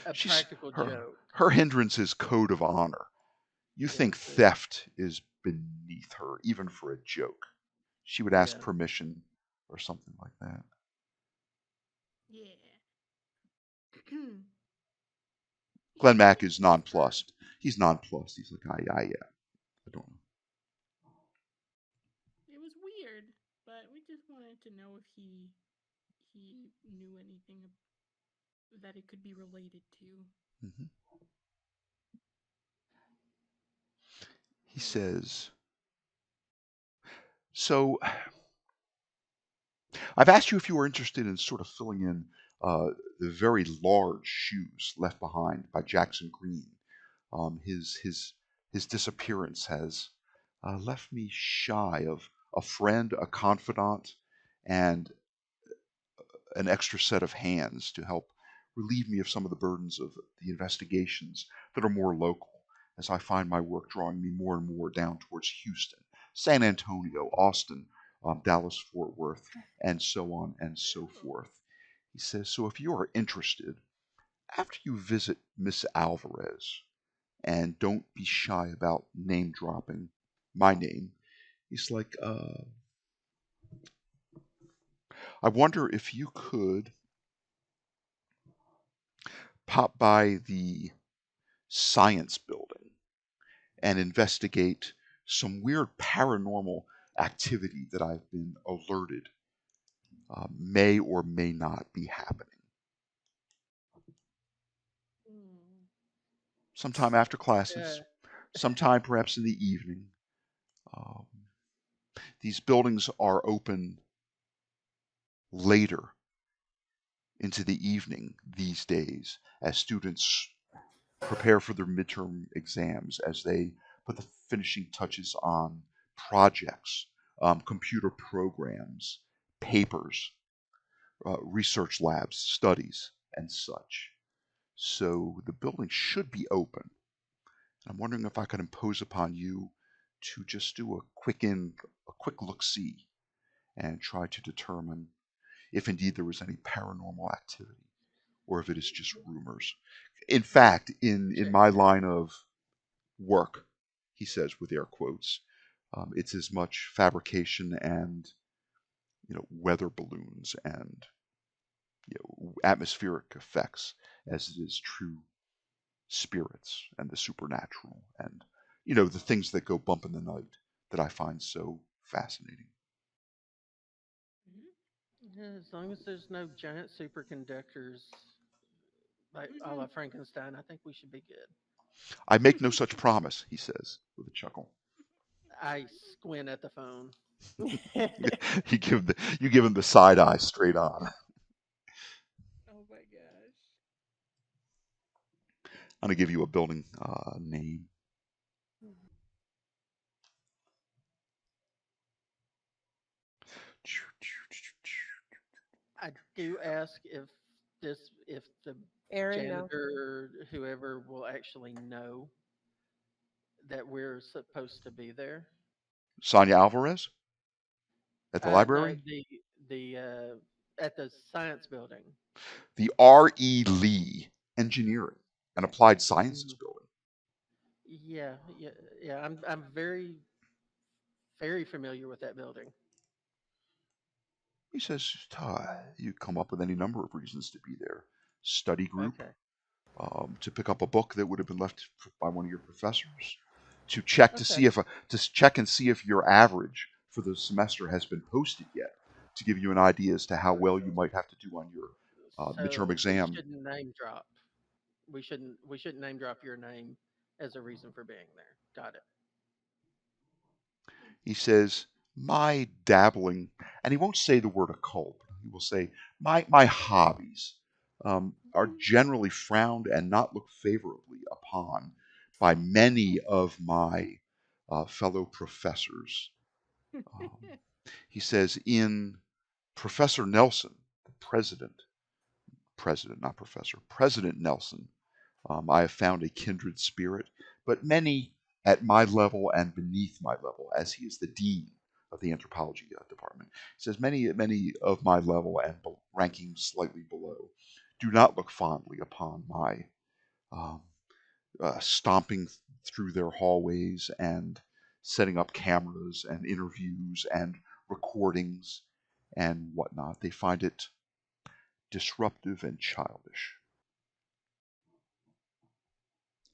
a She's practical her joke. her hindrance is code of honor. You Yeah, think theft is beneath her, even for a joke. She would ask yeah. permission or something like that. Yeah. Glenn He Mack is mentions her. nonplussed. He's nonplussed. He's like, yeah. I don't know. It was weird, but we just wanted to know if he knew anything that it could be related to. Hmm. He Hmm. says, so I've asked you if you were interested in sort of filling in the very large shoes left behind by Jackson Green. His disappearance has left me shy of a friend, a confidant, and an extra set of hands to help relieve me of some of the burdens of the investigations that are more local, as I find my work drawing me more and more down towards Houston, San Antonio, Austin, Dallas, Fort Worth, and so on and so Oh. forth. He says, so if you are interested, after you visit Miss Alvarez, and don't be shy about name dropping my name, he's like, I wonder if you could pop by the science building and investigate some weird paranormal activity that I've been alerted may or may not be happening. Hmm. Sometime after Yeah. classes, sometime perhaps in the evening. Um, these buildings are open later into the evening these days as students prepare for their midterm exams, as they put the finishing touches on projects, computer programs, papers, research labs, studies, and such. So the building should be open. I'm wondering if I could impose upon you to just do a quick look see, and try to determine if indeed there was any paranormal activity or if it is just rumors. In fact, in Check my it out. line of work, he says with air quotes, it's as much fabrication and weather balloons and atmospheric effects as it is true spirits and the supernatural and the things that go bump in the night that I find so fascinating. Mhm. Yeah, as long as there's no giant superconductors like a la Frankenstein, I think we should be good. I make no such promise, he says with a chuckle. I squint at the phone. You give him the side eye straight on. Oh my gosh. I'm gonna give you a building name. I do ask if the Aaron, no. janitor or whoever will actually know that we're supposed to be there. Sonia Alvarez at the No, library. the at the science building. The R.E. Lee Engineering and Applied Sciences Mm, building. yeah, yeah, yeah. I'm very very familiar with that building. He says, you come up with any number of reasons to be there. Study group, Okay. to pick up a book that would have been left by one of your professors, to check to Okay. see if your average for the semester has been posted yet, to give you an idea as to how well you might have to do on your midterm So we exam. shouldn't name drop. We shouldn't name drop your name as a reason for being there. Got it. He says, my dabbling, and he won't say the word occult. He will say, my hobbies are generally frowned and not looked favorably upon by many of my fellow professors. Um, he says, in Professor Nelson, the president, not professor, President Nelson, I have found a kindred spirit, but many at my level and beneath my level, as he is the dean of the anthropology department. He says many of my level and ranking slightly below do not look fondly upon my um, stomping through their hallways and setting up cameras and interviews and recordings and whatnot. They find it disruptive and childish.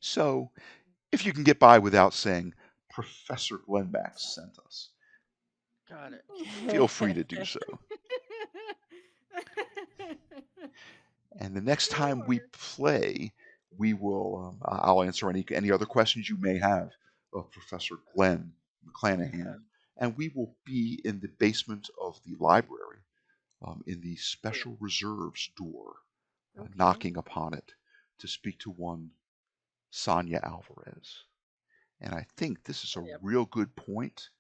So, if you can get by without saying, Professor Glenmax sent us, Got it. feel free to do so. And the next time we Sure. play, we will. I'll answer any other questions you may have of Professor Glenn McClanahan, and we will be in the basement of the library, in the special reserves door, Okay. knocking upon it to speak to one Sonia Alvarez. And I think this is a Yep. real good point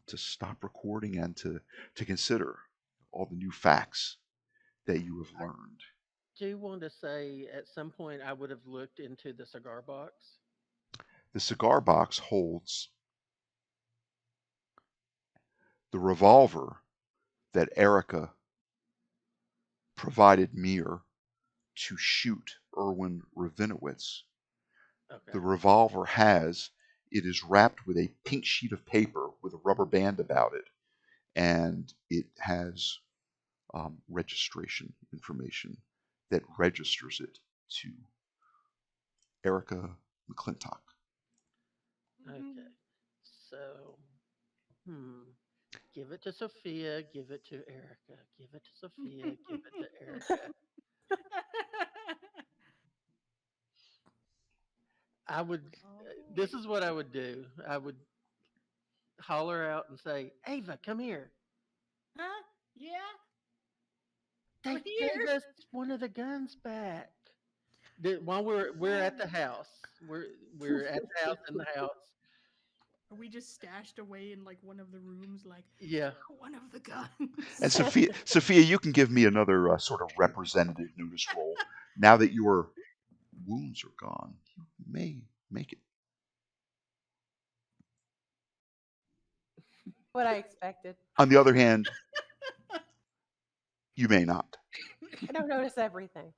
to stop recording and to consider all the new facts that you have I learned. do want to say at some point I would have looked into the cigar box. The cigar box holds the revolver that Erica provided Mir to shoot Irwin Revinowitz. Okay. The revolver it is wrapped with a pink sheet of paper with a rubber band about it, and it has registration information that registers it to Erica McClintock. Okay. So, give it to Sophia, give it to Erica, give it to Sophia, give it to Erica. I would. Oh, This boy. is what I would do. I would holler out and say, "Ava, come here. Huh? Yeah, I'm They here. gave us one of the guns back." While we're at the house, we're at the house in the house. Are we just stashed away in like one of the rooms? Like Yeah. one of the guns. And Sophia, you can give me another sort of representative notice roll. Now that your wounds are gone, you may make it. What I expected. On the other hand, you may not. I don't notice everything.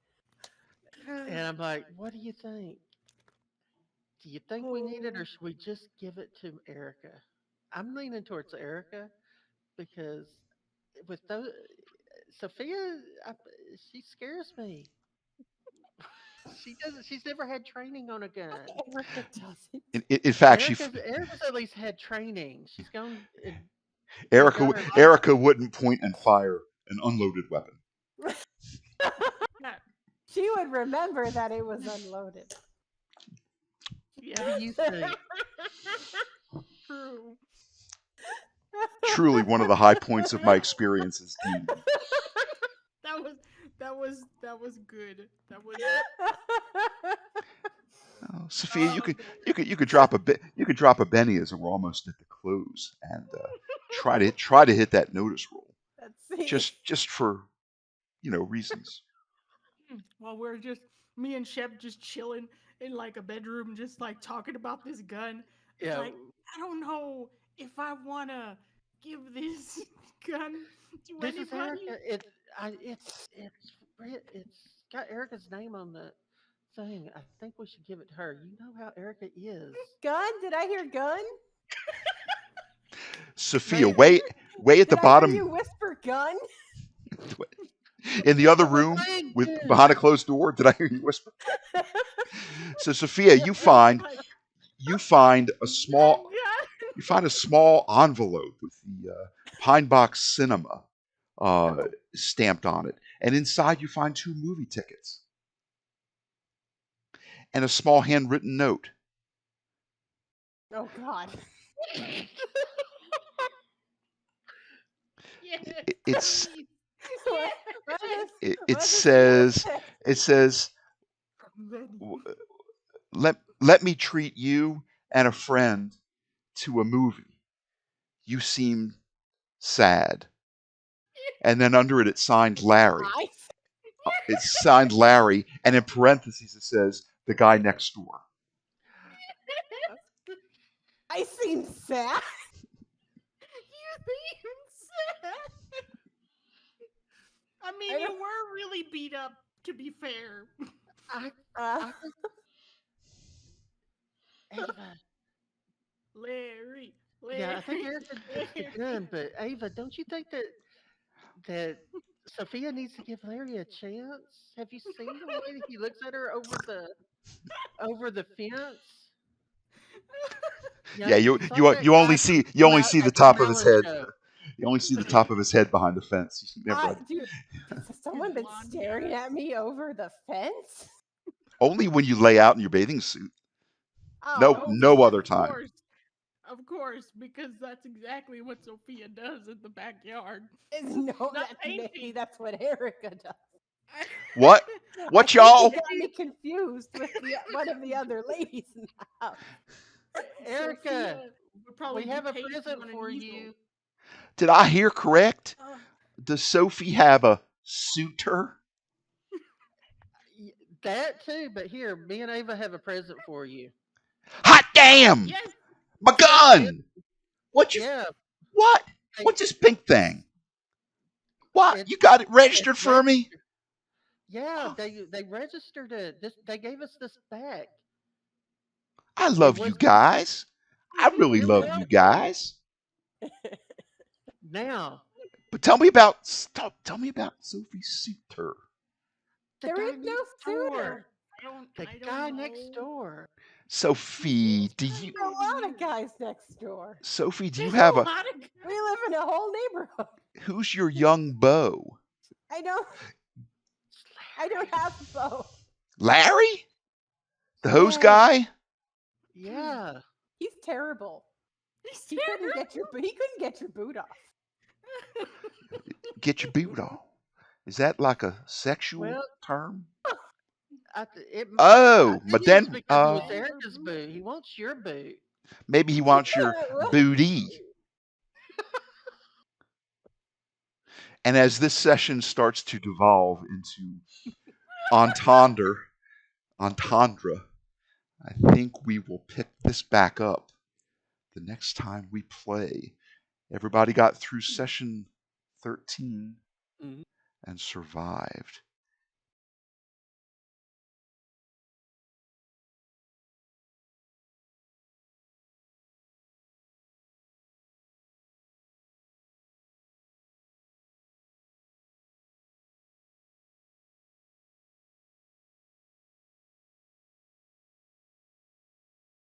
And I'm like, "What do you think? Do you think we need it, or should we just give it to Erica?" I'm leaning towards Erica because with those Sophia, she scares me. She doesn't. She's never had training on a gun. Erica doesn't. In fact, Erica's at least had training. She's gone. Erica Her life. Erica wouldn't point and fire an unloaded weapon. Yeah. She would remember that it was unloaded. What do you think? True. Truly one of the high points of my experience as Dean. That was good. That was Oh, Sophia, you could drop a Benny as we're almost at the close, and try to hit that notice roll. Let's see. Just for reasons. while we're just me and Shep just chilling in like a bedroom, just like talking about this gun. It's Yeah. like I don't know if I wanna give this gun to This is anybody. Erica. It's got Erica's name on the thing. I think we should give it to her. You know how Erica is. Gun? Did I hear gun? Sophia, Maybe. way at the Did I hear bottom you whisper gun? in the other room with behind a closed door. Did I hear you whisper? So Sophia, you find a small envelope with the Pinebox Cinema stamped on it, and inside you find 2 movie tickets and a small handwritten note. Oh God. Yes. It says let me treat you and a friend to a movie. You seem sad. And then under it, it's signed Larry. It's signed Larry, and in parentheses it says the guy next door. I seem sad. You seem sad. I mean, you were really beat up, to be fair. I Ava. Larry. Yeah, I think Erica gets the gun, but Ava, don't you think that Sophia needs to give Larry a chance? Have you seen the way he looks at her over the fence? Yeah, you saw only that see guy you only out see the at top of his Melon head. Show. You only see the top of his head behind the fence. You never, Dude, has someone been blonde staring hair. at me over the fence? only when you lay out in your bathing suit. Oh, No other time. Of course, because that's exactly what Sophia does in the backyard. Maybe painting. that's what Erica does. What? I What, think y'all? You got me confused with one of the other ladies in the house. Erica, Sophia would probably we have a be pasted present on an for easel. you. Did I hear correct? Uh, Does Sophie have a suitor? That too, but here, me and Ava have a present for you. Hot damn! yes, My gun! What you? Yeah, What? What's this pink thing? What? You got it registered for me? Yeah, they registered it. They gave us this back. I love you guys. I really You're love welcome. you guys. Now, But tell me about Sophie's suitor. the There guy is no next suitor. door. I The don't guy know. next door. Sophie, do you? There are a lot of guys next door. Sophie, do you There's have a a? lot of We live in a whole neighborhood. Who's your young beau? I don't have both. Larry? The hose Yeah. guy? Yeah. He's terrible. He couldn't get your boot off. Get your boot off. Is that like a sexual Well, term? I Oh, think but it then was because it was uh, Erica's boot. He wants your boot. maybe he wants your booty. And as this session starts to devolve into entendre, I think we will pick this back up the next time we play. Everybody got through session 13 Mhm. and survived.